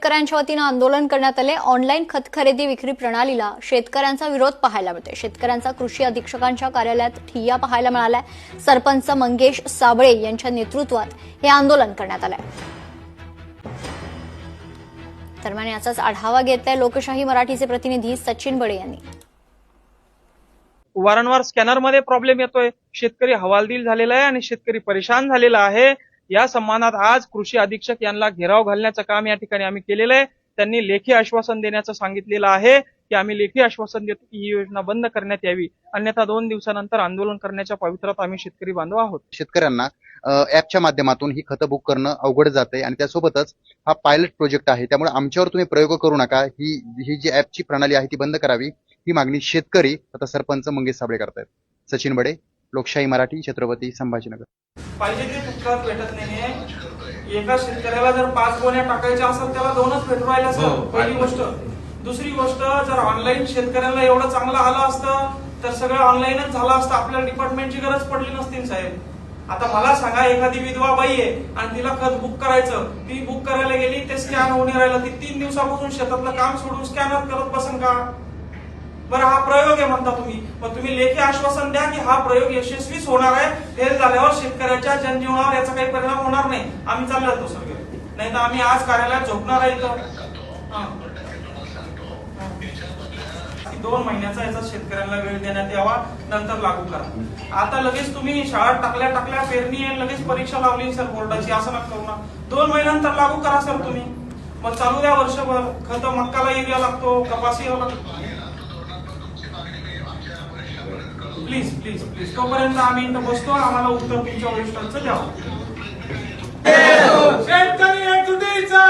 शेतकऱ्यांच्या वतीनं आंदोलन करण्यात आले। ऑनलाईन खत खरेदी विक्री प्रणालीला शेतकऱ्यांचा विरोध पाहायला मिळतोय। शेतकऱ्यांचा कृषी अधीक्षकांच्या कार्यालयात ठिय्या पाहायला मिळालाय। सरपंच मंगेश साबळे यांच्या नेतृत्वात हे आंदोलन करण्यात आलंय। दरम्यान याचाच आढावा घेत आहे लोकशाही मराठीचे प्रतिनिधी सचिन बडे यांनी। वारंवार स्कॅनरमध्ये प्रॉब्लेम येतोय, शेतकरी हवालदिल झालेला आहे आणि शेतकरी परेशान झालेला आहे। या संबंधात आज कृषी अधीक्षक यांना घेराव घालण्याचं काम या ठिकाणी आम्ही केलेलं आहे। त्यांनी लेखी आश्वासन देण्याचं सांगितलेलं आहे की आम्ही लेखी आश्वासन देतो की ही योजना बंद करण्यात यावी, अन्यथा 2 दिवसानंतर आंदोलन करण्याच्या पवित्रात आम्ही शेतकरी बांधव आहोत। शेतकऱ्यांना ॲपच्या माध्यमातून ही खतं बुक करणं अवघड जाते आणि त्यासोबतच हा पायलट प्रोजेक्ट आहे, त्यामुळे आमच्यावर तुम्ही प्रयोग करू नका। ही जी ॲपची प्रणाली आहे ती बंद करावी, ही मागणी शेतकरी आता सरपंच मंगेश साबळे करतायत। सचिन बडे, लोकशाही मराठी, छत्रपती संभाजीनगर। पाहिजे ते तुमच्यात भेटत नाहीये। एका शेतकऱ्याला जर 5 गोण्या टाकायच्या असेल त्याला 2च भेटू राहिल्या सर, पहिली गोष्ट। दुसरी गोष्ट, जर ऑनलाईन शेतकऱ्याला एवढं चांगलं आलं असतं तर सगळं ऑनलाईनच झालं असतं, आपल्याला डिपार्टमेंटची गरज पडली नसती साहेब। आता मला सांगा, एखादी विधवा बाई आहे आणि तिला खत बुक करायचं, ती बुक करायला गेली, ते स्कॅन होऊन राहिलं, ती 3 दिवसापासून शेतातलं काम सोडून स्कॅनर करत बसन का? बरं, हा प्रयोग आहे म्हणता तुम्ही, मग तुम्ही लेखी आश्वासन द्या की हा प्रयोग यशस्वीच होणार आहे। फेल झाल्यावर शेतकऱ्याच्या जनजीवनावर याचा काही परिणाम होणार नाही। आम्ही चाललो जातो सर, नाही तर आम्ही आज कार्यालयात झोपणार आहे। 2 महिन्याचा याचा शेतकऱ्यांना वेळ देण्यात यावा, नंतर लागू करा। आता लगेच तुम्ही शाळा टाकल्या पेरणी आहे, लगेच परीक्षा लावली सर बोर्डाची, असं नका करू ना। 2 महिन्यानंतर लागू करा सर तुम्ही, मग चालू द्या वर्षभर। खत मक्काला युरिया लागतो, कपाशीला लागतो। प्लीज प्लीज प्लीज, तोपर्यंत आम्ही इथं बसतो, आम्हाला उत्तर तुमच्या वरिष्ठांचं द्यावं। शेतकरी एकजुटीचा